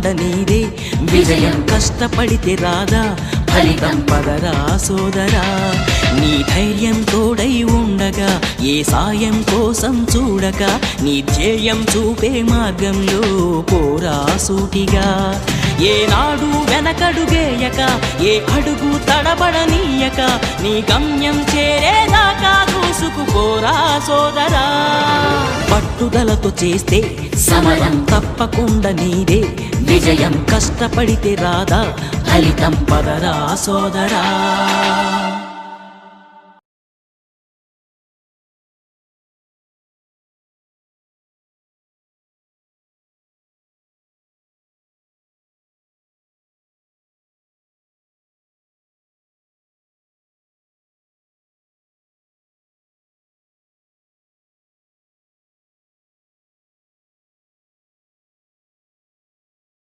నీదే విజయం కష్టపడితే రాదా ఫలితం పదరా సోదరా నీ ధైర్యం తోడై ఉండగా ఏ సాయం కోసం చూడక నీ ధ్యేయం చూపే మార్గంలో పోరా సూటిగా ఏనాడు వెనకడుగేయక ఏ అడుగు తడబడనీయక నీ గమ్యం చేరేదాకా దూసుకుపోరా సోదరా పట్టుదలతో చేస్తే సమరం తప్పకుండా నీదే విజయం కష్టపడితే రాదా ఫలితం పదరా సోదరా